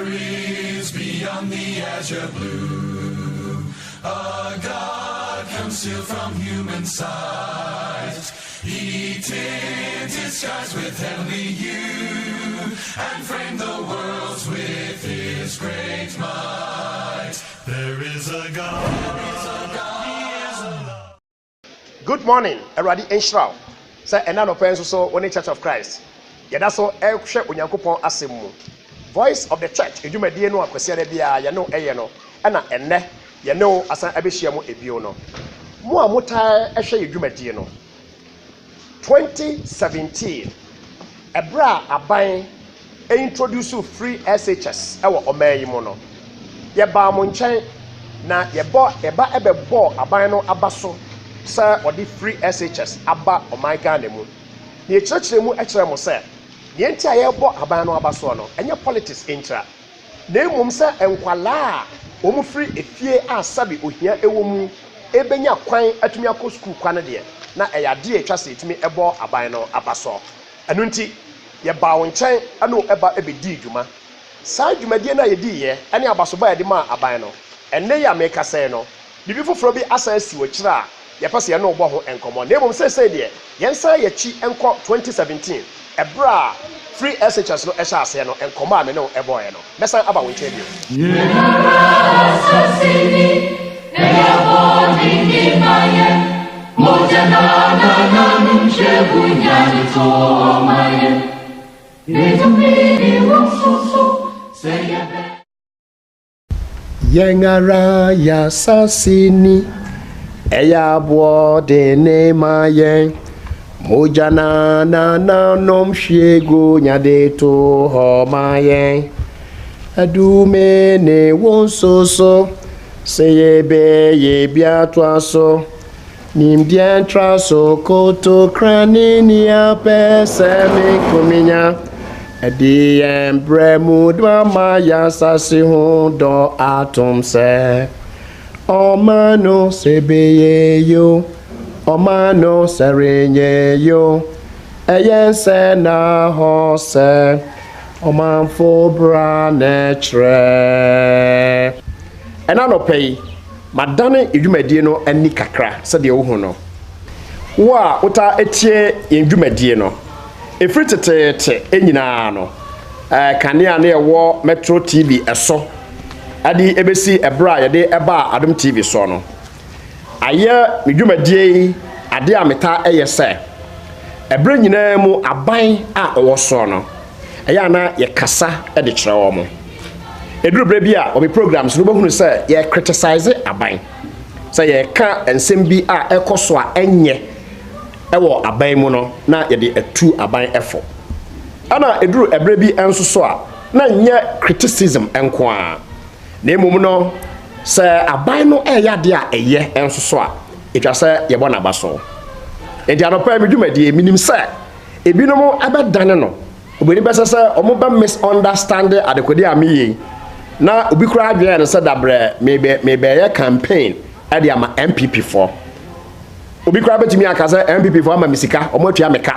is beyond the azure blue. A God comes still from human sight. He tinted skies with heavenly hue and framed the worlds with his great might. There is a God. There is a God. He is a love. Good morning, Eradi Enshraw. Say enano penso so one Church of Christ. Yeda so ehwe Onyankopon asem mu. Voice of the Church edwumadie no akwese da bia ye no eye no na enne ye no asan abehia mu ebio no. Mo a motaa ehwe edwumadie no. 2017 Ebra aban introduce free SHS ewo omayi mu no. Ye ba mo nchen na ye bo eba ebebo aban no abaso sa odi free SHS aba omaika na mu. Ni echirechire mu echire mo se ye ntia ye bo aban no abaso no enye politics intra. Na emum se enkwala a omu free efie asabi ohia ewo mu ebenya kwan atumi akọ school kwan de na eyade etwa se etumi ebo aban no abaso. Enu nti ye ba wo nchen ana eba ebedi dwuma. Sa dwumadie na ye di ye ene abaso ba ye de ma aban no. Enne ya meka se no bibi foforo bi asa asi wo kira ye pese ye no obo ho enkomo. Na emum se de yensa ye chi enko 2017 ebra free SHS no esha ase no enkomo ame no ebo ye no. Mesa aba wo nchen bio. Yengara ya sasini eya bo de ne maye mojana na nom shego nyade to ho maye adume ne wonsoso seyebe ye biatwaso nimdian traso koto krani ni apese mi kuminya edi embremu dama ya sasi ho do atom se omano sebeye yo omano serenye yo eyense na ho se omanfo bra netre enano pay madane edwumadie no ani kakra se de wo hu no wo a uta etie edwumadie no efiri tetete enyina no kanea na ewo Metro TV eso adi ebesi ebra ye de eba Adom TV so no aye medwumadie ade ameta eye se ebra nyina mu aban a owo so no eya na ye kasa e de kire wo mo eduru bre bia obi programs no bohunu se ye criticize aban se ye ka ensem bi a ekoso a enye ewo aban mu no na ye de atu aban efo ana eduru ebre bi enso so a na nye criticism enko a na emum no se aban no eya de a eye enso so a etwa se ye bona baso enti anopa medwumadie minim se ebinom abedane no obeni bese se omo ba misunderstand adekwede amiye na obi kura adwe no se dabre mebe ye campaign ade ama MPP for obi kura betimi aka se MPP for ama misika omo atua meka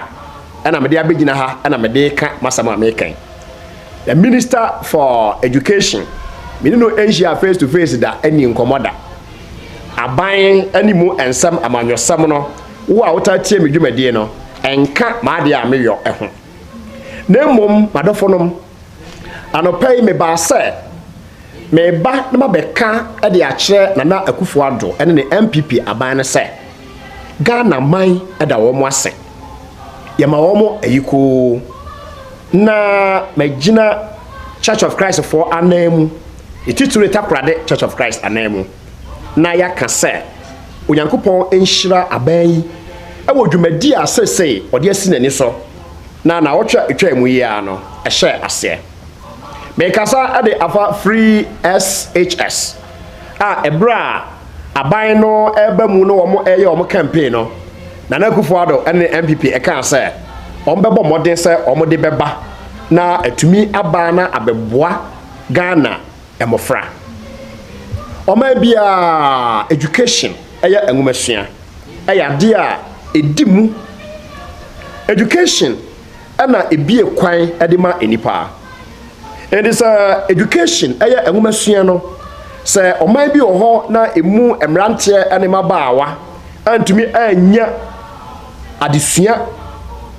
na me de abegina ha na me de ka masama mekan the Minister for Education me no Asia face to face da ani nkomoda aban animu ensam amanyosam no wo a wota tie medwumadie no enka ma de ameyo eho na mom madofonom anopai me ba se me ba na mabeka e de akire Nana Akufo-Addo ene ne MPP aban ne se Ghana man e da wo mo ase ye ma wo mo ayiko na magina Church of Christ for anamu itituru takrade Church of Christ anamu na ya ka se Onyankopon enhyira aban yi e wo dwumadi a sesei ode asi nani so na wotwa etwa mu yi ano ehye ase me kasa ade afa free SHS ebra aban no eba mu no wo eye wo campaign no Nana Akufo-Addo ene MPP e kan se ombebo modern se omode beba na atumi aba na abeboa Ghana emofra oma bia education eya enwumasua eya de a edimu education ana ebie kwan edema enipa It is education ɛyɛ enwumasua no sɛ ɔman bi wɔ hɔ na emu emranteɛ ɛne mabaawa antumi anya adesua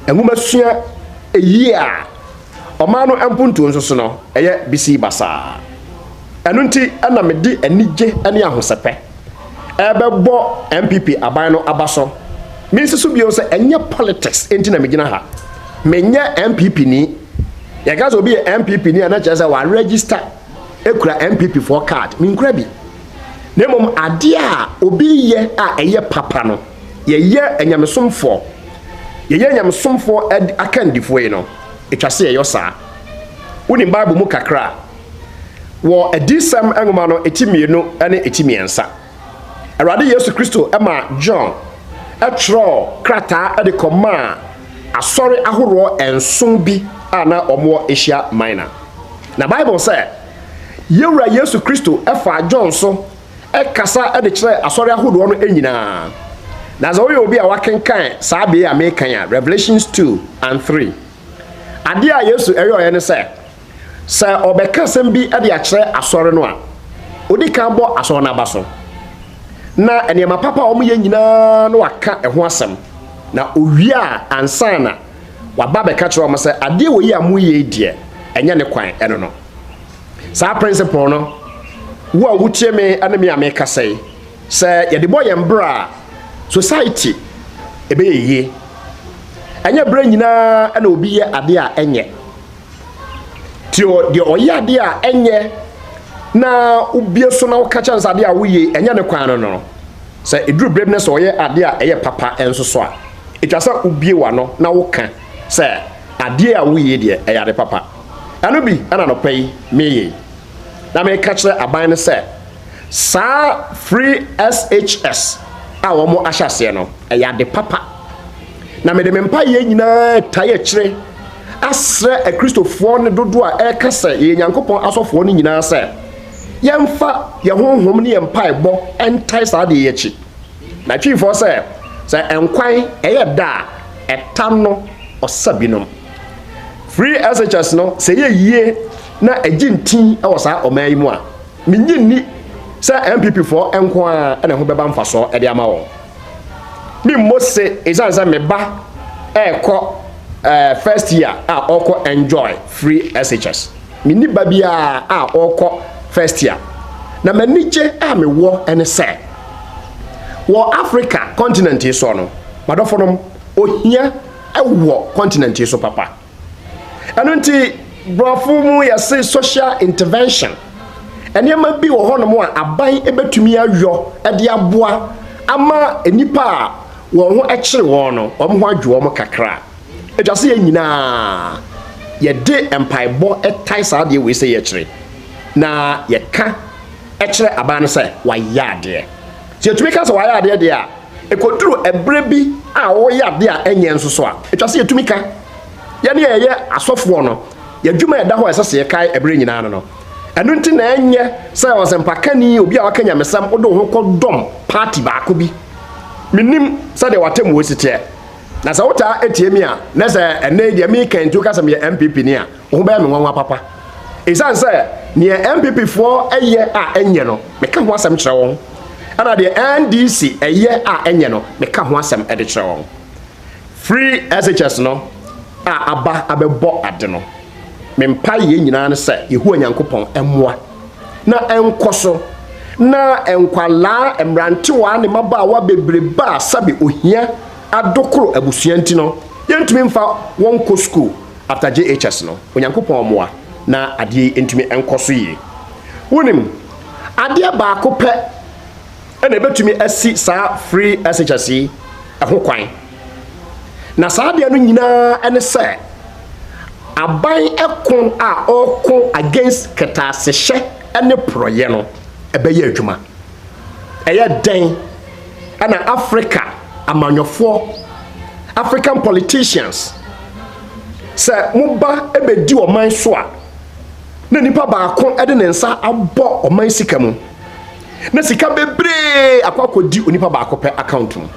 enwumasua eyi a ɔman no ampuntu nso so no ɛyɛ bisi basa ɛno nti ɛna mede anigye ɛne ahosɛpɛ ɛbɛbɔ MPP aban no abaso me nsiso bio sɛ ɛnyɛ politics enti na megina ha menyɛ MPP ni yɛka sɛ obi yɛ MPP ni a na kyerɛ sɛ wa register ekura MPP for card menkura bi na mmom adeɛ a obi yɛ a ɛyɛ papa no yɛyɛ anyamesomfoɔ akandifoɔ yi no etwa sɛ yɛyɛ saa wonim Bible mu kakra wɔ adisɛm nwoma no etimienu ɛne etimiensa Awurade Yesu Kristo ɛma John ɛtwerɛ krataa ɛde kɔma asɔre ahoroɔ enson bi a na ɔmo Asia Minor na Bible sɛ Yewura Yesu Kristo ɛfa John so ɛkasa ɛde kyerɛ asɔre ahoroɔ no nyinaa na sɛ woyɛ obi a wakenkan saa bee a mekan a Revelations 2 and 3 adeɛ a Yesu ɛyɛ ne sɛ ɔbɛka sɛm bi ɛde akyerɛ asɔre no a odi kan bɔ asɔre no aba so na enema papa ɔmo yɛ nyinaa no waka ɛho asɛm na owia ansana waba bɛka kyerɛ ɔmo sɛ adeɛ wɔ yi a mo yɛ die ɛnyɛ ne kwan ɛno no saa principle no wo a wotie me ane me ameka sɛ yɛde bɔ yɛn bra society ɛbɛyɛ yie ɛnyɛ bra nyinaa ɛna obi yɛ adeɛ a ɛnyɛ tio deɛ ɔyɛ adeɛ a ɛnyɛ na ubie so na woka kyɛn sɛ adeɛ a woyɛ ɛnyɛ ne kwan no sɛ eduru brem ne sɛ ɔyɛ adeɛ a ɛyɛ papa ɛnso so a etwa sɛ ubie wa no na woka sɛ adeɛ a woyɛ deɛ ɛyɛ ade papa ɛno bi ɛna no pɛ yi meyɛ na me ka kyerɛ aban ne sɛ saa free SHS a wɔn ahyɛ aseɛ no ɛyɛ ade papa na me de me mpa yɛ nyinaa tae akyire asrɛ akristofoɔ ne dodo a ɛka sɛ yɛ Nyankopɔn asɔfoɔ no nyinaa sɛ yɛmfa yɛ honhom ne yɛ mpaebɔ ɛntae saa de yɛ akyi na twifoɔ sɛ ɛnkwan ɛyɛ da a ɛtam no ɔsa binom free SHS no sɛ yɛ yie na agye ntin ɛwɔ saa ɔman yi mu a menye ni sɛ MPP foɔ ɛnko a ɛna ho bɛba mfasoɔ ɛde ama wɔn me mose ɛsan sɛ meba ɛkɔ first year a ɔkɔ enjoy free SHS menni ba bia a ɔkɔ first year na manigye a mewɔ ɛne sɛ wɔ Africa continent yi so no madɔfo nom ohia ɛwɔ continent yi so papa ɛno nti brɔfo mu yɛse social intervention ɛnneɛma bi wɔ hɔ nom a aban ɛbɛtumi ayɔ ɛde aboa ama enipa a wɔn ho ɛkyere wɔn no wɔn ho adwo wɔn kakra etwa sɛ yɛn nyinaa yɛde mpaebɔ ɛtae saa deɛ wei sɛ yɛkyere na yɛka ɛkyerɛ aban no sɛ wayɛ adeɛ sɛ yɛtumi ka sɛ wayɛ adeɛ deɛ a ɛkɔduru ɛberɛ bi a wɔyɛ adeɛ a ɛnyɛ nso so a etwa sɛ yɛtumi ka yɛne yɛyɛ asɔfoɔ no yɛdwuma yɛda hɔ ɛsɛ sɛ yɛkae ɛberɛ nyinaa no ɛno nti na ɛnyɛ sɛ ɔsɛmpakani obi a waka nyamesɛm wode ho kɔdɔm party baako bi menim sɛdeɛ watam wɔ siteɛ na sɛ wotaa etie mi a na sɛ ɛnɛ deɛ meka ntu ka sɛ meyɛ MPP ni a wo bɛyɛ me nwanwa papa ɛsiane sɛ neɛ MPP foɔ ɛyɛ a ɛnyɛ no meka ho asɛm kyerɛ wɔn ɛna deɛ NDC ɛyɛ a ɛnyɛ no meka ho asɛm ɛde kyerɛ wɔn free SHS no a aba abɛbɔ ade no mempa yɛ nyinaa ne sɛ Yehowa Nyankopɔn ɛmoa na ɛnkɔ so na enkwala emrantewa ne mabaawa bebreba sabe ohia adokoro abusuanti no yentumi mfa won ko school after JHS no Onyankopɔn moa na ade entumi enkoso yi wonim ade baako pɛ ene betumi asi saa free SHS ɛho kwan na saa ade no nyinaa ene sɛ aban ekon a ɔko against ketasehye ene proye no ɛbɛyɛ adwuma ɛyɛ den ana Africa amanyɔfoɔ African politicians sɛ moba ɛbɛdi ɔman so a na nipa baako ɛde ne nsa abɔ ɔman sika mu na sika bebree akɔkɔdi onipa baako pɛ account mu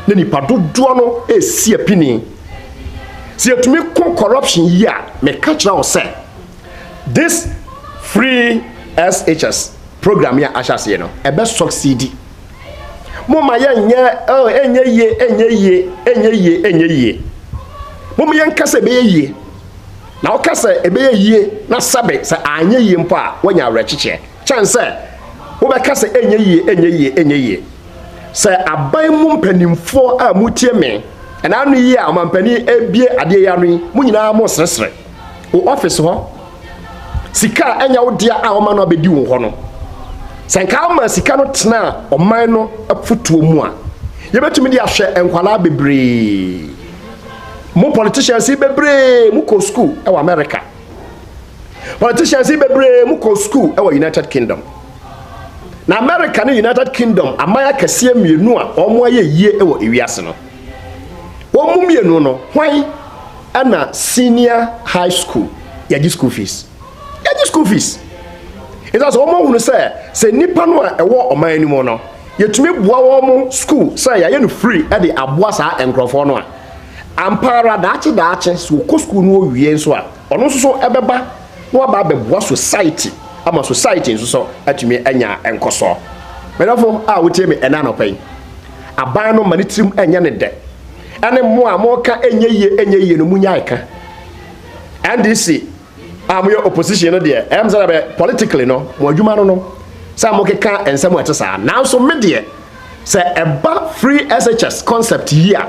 na nipa dodoɔ no esi apini sɛ yɛtumi ko corruption yi a meka kyerɛ wo sɛ this free SHS program ya ashase no e be succeed moma enye ye moma yen kase be ye na o kase e be ye na sabe se anye ye mpo a wanya awrechiche chance wo be kase enye ye se aban mu mpanimfo a mutie me na anu yi a mampani ebie ade ya no mu nyina mo sresre o office ho sika enya wo dia a wo ma no abedi wo ho no senka ma sika no tena oman no afutuo mu a yebetumi di ahwe enkwala bebre mo politicians bebre mu ko school e wa America politicians bebre mu ko school e wa United Kingdom na America ne United Kingdom amaya kase mienu a omo aye yie e wa ewiase no wo mu mienu no hwan ana senior high school ya di school fees it's also omo hunu say nipa no a ewo oman ni mo no yetumi boa wo mo school say ya no free e de aboa sa enkrofo no a ampara daache so ko school no wie nso a ono so ebeba no aba beboa society ama society nso so atumi anya enkoso medafo a wotie me ena no pai aban no manitrim enya ne de ene mo a mo ka enye ye no munya eka NDC your opposition no there am say politically no mo adwuma no say mo keka ensem ete sa now so me there say eba free SHS concept here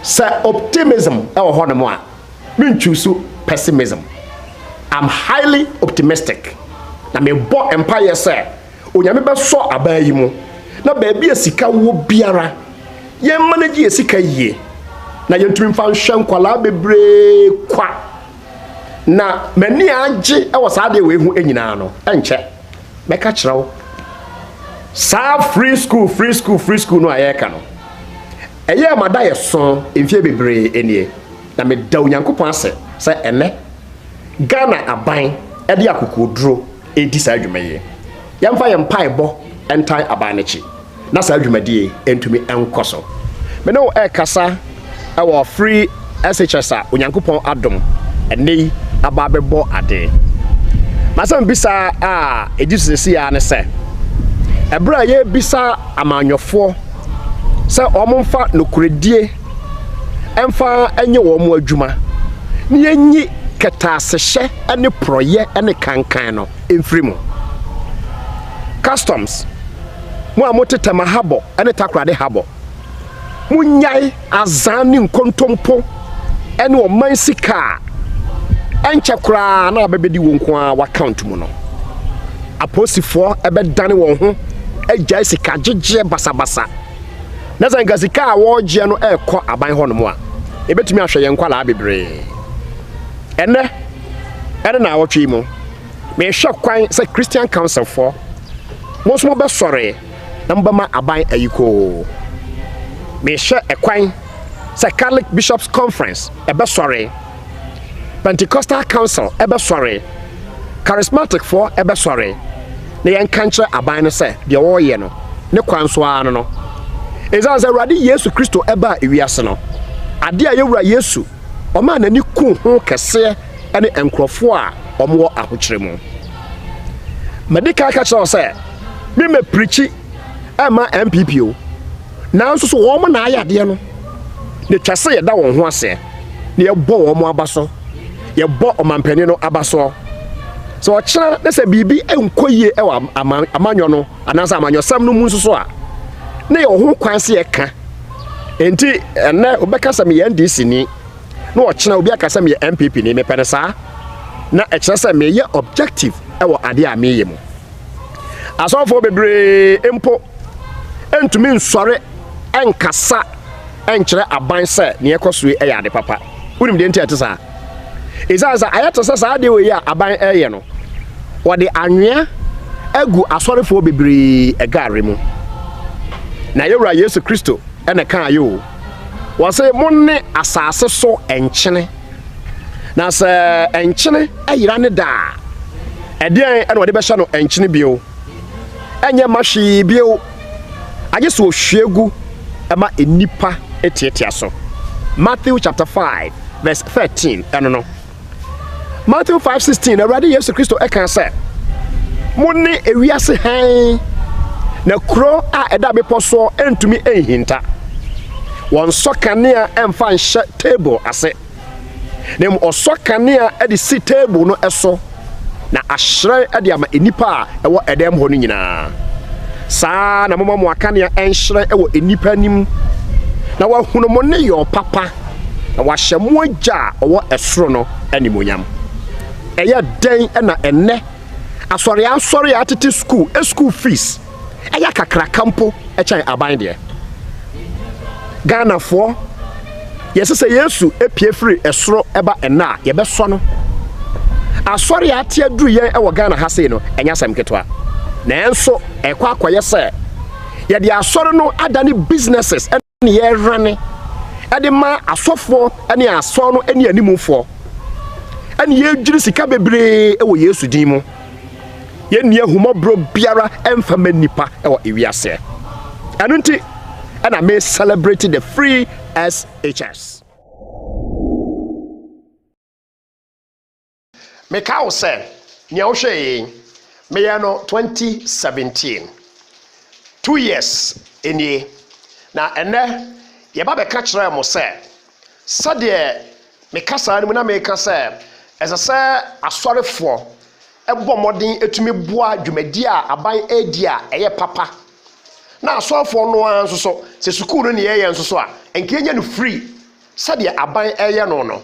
say optimism e wo ho no mo a me choose pessimism. I'm highly optimistic na me bo empire say onyame be so abayi mu na ba bia sika wo biara ye manage sika yie na yentumi fa nhwe nkwala bebre kwa na mani age e wo saade we hu enyina no enche meka kirewo sa free school no ayeka no eye mada ye so emfie bebre enie na me da onyankopon ase se ene Ghana aban e de akokoduro edi sa adwumaye yamfa ye mpai bo entan aban nechi na sa adwumadie entumi enkoso me no e kasa e wo free SHS a onyankopon adom ene ababebo ade masam bisa a ejisisi ya ne se ebra ye bisa amanyofo se omomfa nokuredie emfa enye wo mo adwuma ne yenyi ketasehye ene proye ene kankan no emfrimu customs mo amotetema habo ene takrade habo munyai azani nkontompo ene o mansika enche kura na abebedi wonko a account mu no aposifo ebedane won ho agya sika gege basabasa na zanga sika a wo gye no ekọ aban ho no mu a ebetumi ahwe ye nkwala bebre ene na awotwe mu me hwe kwan se Christian Council for mo so be sore na mbama aban ayiko me hwe ekwan se Catholic Bishops Conference ebe sore Pentecostal Council ebe sore Charismatic for ebe sore na yen kanche aban no se de wo ye no ne kwan so ano no ezaza Awurade Yesu Kristo eba ewiase no ade a yewura Yesu o ma na ni ku ho kese ene enkrofo a omwo ahokyere mu medical ka kire se me preachi ama MPP o na nso so wo mo na ayade no ne twase ye da won ho ase ne ye bo wo mo abaso ye bo omampani no abaso so okira na se bibi enkoye e wa amanyo no anasa amanyo sam no mu nso so a ne ye ho kwan se ye ka enti ene obeka sam ye NDC ni no okira obi aka sam ye MPP ni me pene sa na ekira sam ye objective e wo ade a me ye mu asofo bebre empo entumi nsore enkasa enkyere aban se ne ekosue e ya de papa unim de enti atisa izaza ayata sasa ade we ya aban eye no wode anwea agu asorefo bebre egare mu na yewura Yesu Kristo ene kan ayo wose monne asase so enkyene na se enkyene ayira ne da edian ene wode be hye no enkyene bio enye mahwe bio age so hwegu ema enipa etietia so Matthew chapter 5 verse 13 eno no Matthew 5:16 Awurade Yesu Kristo eka sɛ mo ne ewiase han na kuro a ɛda bepɔ so entumi enhinta wɔn sɔ kanea ɛmfa nhyɛ table ase na mu ɔsɔ kanea ɛde si table no ɛso na ahyerɛn ɛde ama enipa a ɛwɔ ɛdɛm hɔ no nyinaa saa na moma mo akanea ɛnhyerɛn ɛwɔ enipa anim na wahunu mo ne yɛ papa na wahyɛ mo agya a ɔwɔ ɛsoro no animonyam ɛyɛ dɛn ɛna ɛnɛ asɔre atete school fees ɛyɛ kakra kampo ɛkyɛn aban deɛ Ghana for yɛsɛ Yesu epie firi ɛsoro ɛba ɛna a yɛbɛsɔ no asɔre ate aduru yɛn ɛwɔ Ghana ha sei no ɛnya asɛm ketewa nanso ɛkɔ akɔyɛ sɛ yɛde asɔre no adane businesses ɛne yɛrane ɛde ma asɔfoɔ ɛne asɔn no ɛne animufoɔ ɛne yɛdwiri sika bebree ɛwɔ Yesu din mu yɛnni ahumɔboro biara ɛmfa ma nipa ɛwɔ ewiase ɛno nti ɛna me celebrate the free SHS meka wo sɛ nea wohwɛ yɛn meyɛ no 2017 2 years ɛnie na ɛnɛ yɛba bɛka kyerɛ mo sɛ sɛdeɛ meka saa no mu na meka sɛ ɛsɛ sɛ asɔrefoɔ ɛbɔ mmɔden etumi boa dwumadi a aban edi a ɛyɛ papa na asɔrefoɔ no ara nso so sɛ sukuu no ne yɛyɛ nso so a nkenya no free sɛdeɛ aban ɛyɛ no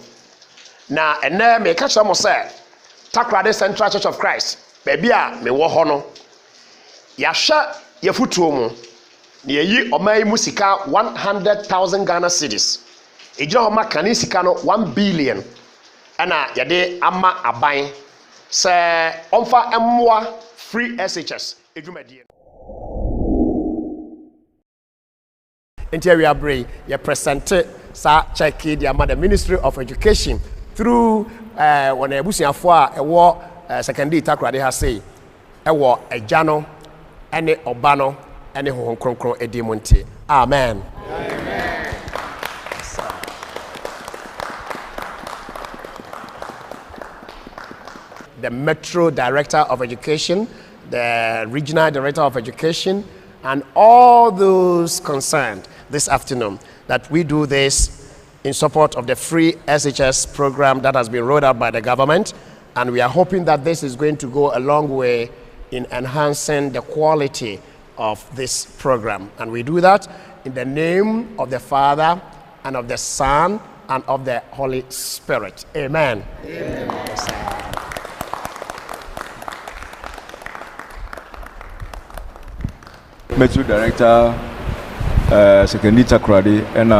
na ɛnɛ meka kyerɛ mo sɛ Takoradi Central Church of Christ baabi a mewɔ hɔ no yɛahwɛ yɛfutuo mu na yɛyi ɔman yi mu sika 100,000 Ghana cedis ɛgyina hɔ ma kane sika no 1 billion ɛna yɛde ama aban sɛ ɔmfa mmoa free SHS edwumadie nti awia brɛ yɛ presente sa check the ama the Ministry of Education through wɔn abusuafoɔ a ɛwɔ secondary Takoradi ha sei ɛwɔ agya no ɛne ɔba no ɛne honhom kronkron edi mu nti amen. The Metro Director of Education, the Regional Director of Education, and all those concerned this afternoon that we do this in support of the free SHS program that has been rolled out by the government. And we are hoping that this is going to go a long way in enhancing the quality of this program. And we do that in the name of the Father and of the Son and of the Holy Spirit. Amen. Amen. Metro Director, Secondary Takoradi, and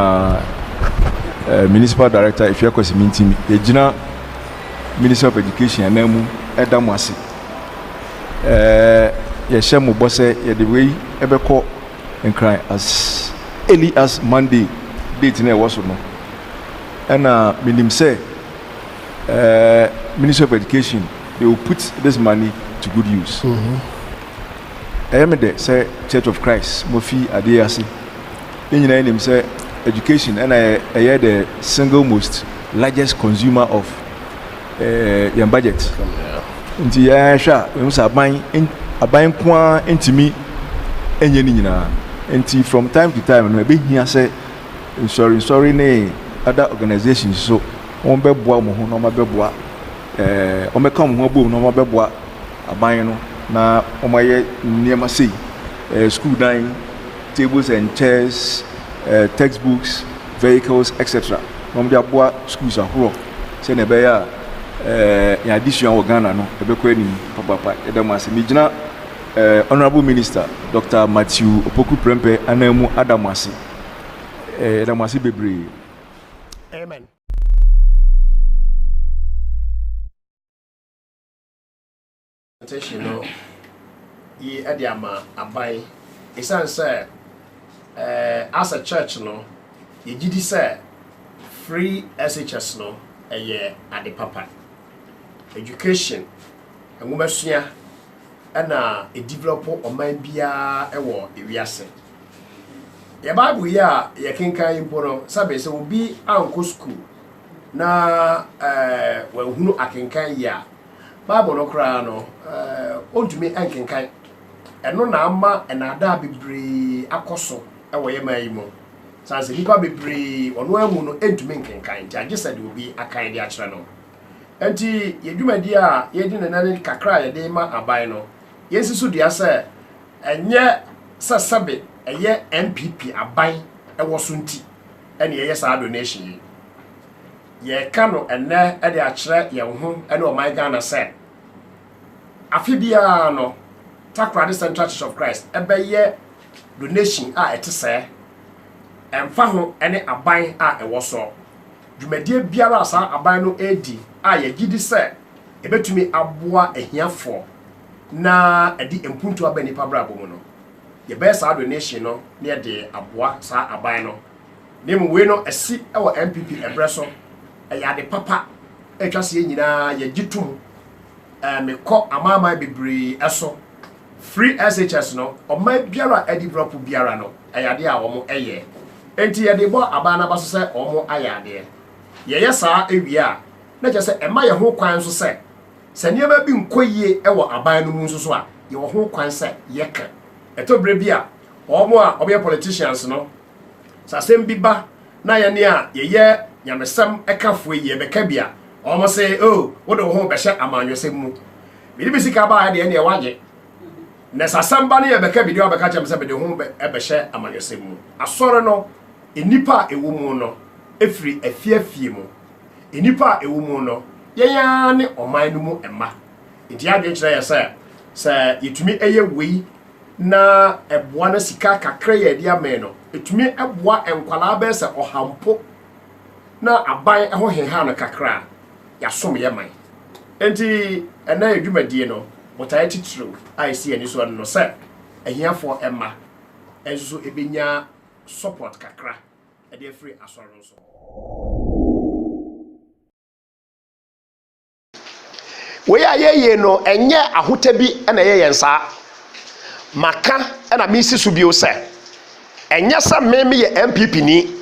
Municipal Director, if you're going to the Minister of Education, and then Edamwasi. Yeshemu Bosse, the way ever call and cry as early as Monday, date in a washono. And Minim say, Minister of Education, they will put this money to good use. I am there, say Church of Christ, Mofi Adeyasi. In your name, say education, and I am the single most largest consumer of your budget. Nti ya sha, we must abide kwa intimi enye ni nyina. Nti from time to time, we be here say sorry ne other organizations so on be boa mo ho no ma be boa on me come ho bo no ma be boa aban no na omaye niema sei school dining tables and chairs textbooks vehicles etc. No me aboa schools ahoro se na be ya in addition to Ghana no ebe ko ani papa edam ase mi gina honorable minister Dr. Matthew Opoku Prempeh anamu adamase edamase bebre. Amen. You know, ye adiama abai. Isan say, as a church no, ye gidi say free SHS no, ye adi papa. Education, and womasua, and a developer or mind be a war if we are saying. Your Bible, ya, ye can kind impono, Sabe, so will be uncle school. na wahunu akenkan ya Bible no kra no ontumi enkenkan eno na ama enada bebre akoso ewo ye mayi mu sanse nipa bebre ono amu no entumi enkenkan ti agese de obi akan de akere no enti yedwumadi a yedi nanane kakra yede ma aban no yesisu dia se enye sasabe eye MPP aban ewo so nti ene ye sa donation ye kano enne e de akere ye ho ene o my Ghana se afibia no Takoradi Central Church of Christ ebeye donation a etese emfa ho ene aban a ewo so dwumadie biara asa aban no edi a ye gidi se ebetumi aboa ehiafo na edi empuntu abani pabrabo mu no ye be sa donation no na de aboa sa aban no nemu we no esi ewo MPP ebreso ya de papa etwase nyina ye gitum mekọ amama bebre eso free SHS no oma biara develop biara no ayade a wo eye enti ye de bo abana baso se omo ayade ye saa ewia na je se ema ye ho kwan so se niema bi nkoyie ewo aban no mu so a ye wo ho kwan se ye ka etobre bia omo a obe politicians no sasem bi ba na ye ne a ye nyamesam ekafo ye beka bia omo say oh wo do ho be hye amanwesem mu bi bi sika ba ya de ne waje na sasamba ne ye beka bi de obeka chem se be de ho be hye amanwesem mu asore no enipa ewo mu no efiri afiafie mu enipa ewo mu no yeya ne oman no mu ema enti ade kire ye se yetumi eye wei na eboa na sika kakra ye de amen no etumi eboa enkwala ba se ohampo na aban eho heha no kakra ya som ye man enti ena edwumadie no botaye titru I see ani so no se ehiafo ema enso ebenya support kakra e dey free assurance so we ayeye no enye ahota bi na ye yensa maka na misi so bio se enye sa meme ye MPP ni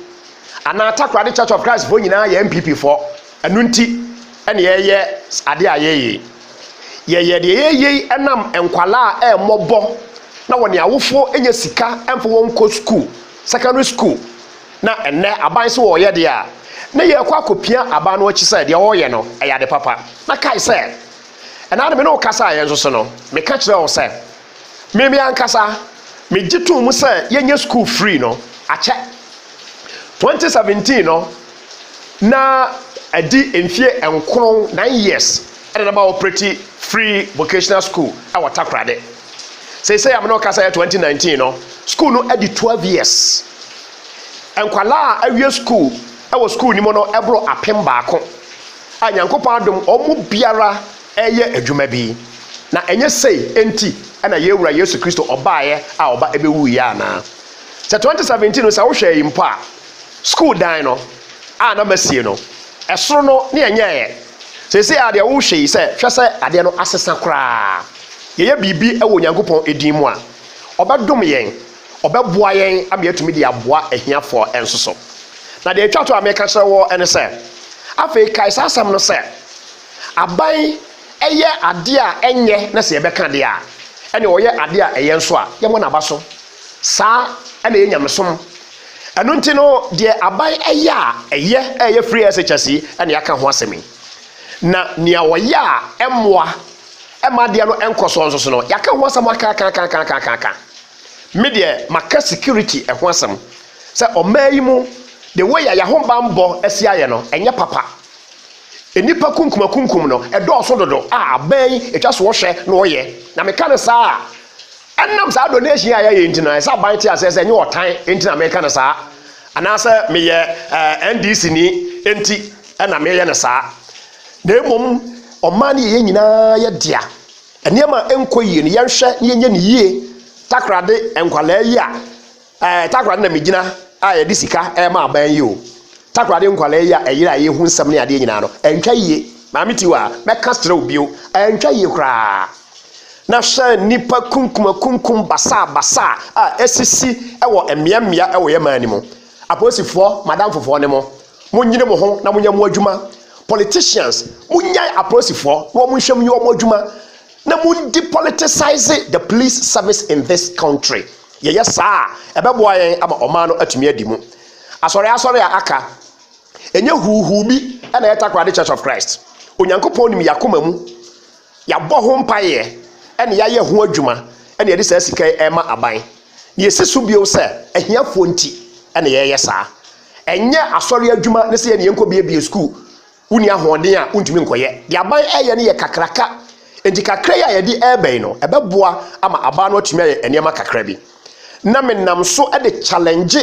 ana Takoradi Church of Christ bo nyina ye MPP for anu nti ene ye ade ayeye ye de ye enam enkwala a emobo na woni awofo enye sika emfo won ko school secondary school na enne aban se wo ye de a na ye kwa kopia aban no chi se de wo ye no eya de papa na kai se ena me no kasa ye nso so no me ka kire wo se me ankasa me gitu mu se yenye school free no ache 2017 no na adi enfie enkron 9 years ena ba operate free vocational school awa Takoradi say am no kasa 2019 no school no adi 12 years enkwala awie school awa school ni mo no ebro apem baako anyankopon adom omu biara eye adwuma bi na enye sei enti ana yewura Yesu Kristo obaaye a oba ebewu ya na 2017 no sa wo hwe yimpo a school dan no a na masie no esoro no ne enye say ade wo hwe se hwese ade no asesa kra ye bibi ewo nyankopon edin mu a obedom yen obeboa yen abiatumi de aboa ahiafo ensoso na de atwa to ameka kire wo ene se afei kai sasam no se aban eye ade a enye na se yebeka de a ene oye ade a eye nso a ye mo na baso sa ene ye nyamesom anu nti no de aban eye free SHS ene aka ho asemi na nia woye a emmoa ema de no enkoso nso no yaka ho asem aka me de maka security ho asem se omayimu the way ya ho bambo asia ye no enye papa enipa kunkum no edo so dodo a aban etwa so wo hwe na oye na meka ne saa enam saa donation ya ye ntina sa ban ti asese enye otan ntina meka ne saa anasa me ye NDC ni enti na me ye ne saa na emom omani ye nyina ye dia eniema enkoyie ne yenhwe ne yenye ne yie Takoradi enkwala yi a Takoradi na megina a ye disika ma aban yi o Takoradi enkwala yi a eyira ye hu nsam ne ade nyina no entwa yie maameti wa meka stre obio entwa yie kra na hwe nipa kunkum basa a esisi ewo emia ewo ye mani mo aposifo madam fofo ne mo monyine mo ho na munya mo adwuma politicians munya apolisifoɔ na mo nhwɛm yi mo adwuma na mundi politicize the police service in this country yɛyɛ saa ɛbɛboa yɛn ama ɔman no atumi adi mu asɔre a aka enye huhu bi ɛna yɛtakrade Church of Christ onyankopɔn nim yakoma mu yabɔ ho mpaeɛ ɛna yɛayɛ ho adwuma ɛna yɛde saa sika ɛma aban na yɛsi so bio sɛ ahiafoɔ nti ɛna yɛyɛ saa ɛnyɛ asɔre adwuma ne sɛ yɛn nkɔ bie school wuni ahoɔden a wontumi nkɔyɛ de aban ɛyɛ ne yɛ kakraka enti kakra yɛ a yɛde ɛbɛn no ɛbɛboa ama aban no atumi ayɛ nneɛma kakra bi na menam so ɛde challenge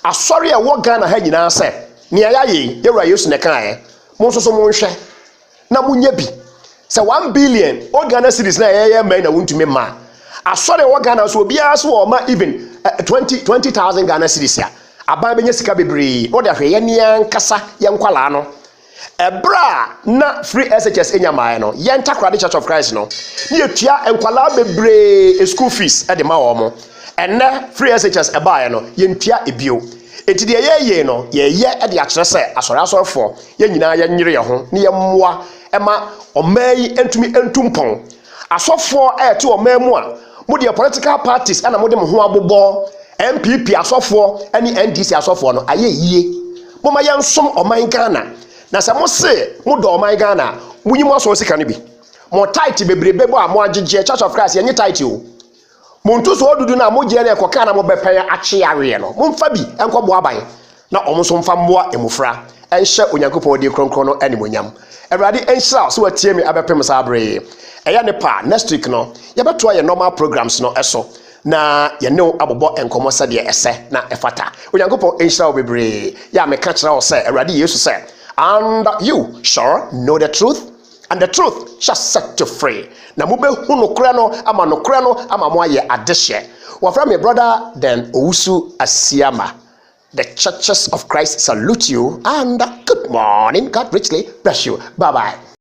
asɔre a ɛwɔ Ghana ha nyinaa sɛ nea yɛayɛ yɛwura Yesu ne kaeɛ mo nso so monhwɛ na munya bi sɛ 1 billion o Ghana cedis na yɛyɛ man na wontumi ma asɔre a ɛwɔ Ghana so obiara so wɔ ma even 20,000 Ghana cedis a aban bɛnya sika bebree no de ahwɛ yɛ nea nkasa yɛ nkwalaa no ebra na free SHS enyamae no yɛn takrade Church of Christ no ne yɛtua nkwalaa bebree school fees de ma wɔ mo ɛnɛ free SHS ɛbaeɛ no yɛntua ebio enti deɛ yɛyɛ no yɛyɛ de akyerɛ sɛ asɔrefoɔ yɛn nyinaa yɛnyere yɛn ho ne yɛmmoa ɛma ɔman yi ntumi ntumpɔn asɔfoɔ ɛte ɔman mu a mo de political parties ɛna mo de mo ho abobɔ MPP asɔfoɔ ɛne NDC asɔfoɔ no ayɛ yie mo ma yɛnsom ɔman Ghana na sɛ mo se mo dɔ ɔman Ghana mo nyi mo asɔ sika no bi mo tight bebrebe bo a mo agyegye Church of Christ yɛnye tight o mo nto so odudu na mo gye na ɛkɔka na mo bɛpɛn akye awe no mo mfa bi ɛnkɔ bo aban na ɔmo so mfa mmoa emufra ɛnhyɛ onyankopɔn de kronkron no animonyam Awurade ɛnhyira so watie me abɛpem saa abree ɛyɛ ne pa next week no yɛbɛtoa yɛ normal programs no ɛso na yɛne abobɔ nkɔmmɔ sɛdeɛ ɛsɛ na ɛfata onyankopɔn ɛnhyira wo bebree yɛ a meka kyerɛ wo sɛ Awurade Yesu sɛ and you shall know the truth and the truth shall set you free na mobɛhu nokorɛ no ama mo ayɛ adehye wɔfrɛ me brother then Owusu Asiama. The Churches of Christ salute you and good morning. God richly bless you. Bye-bye.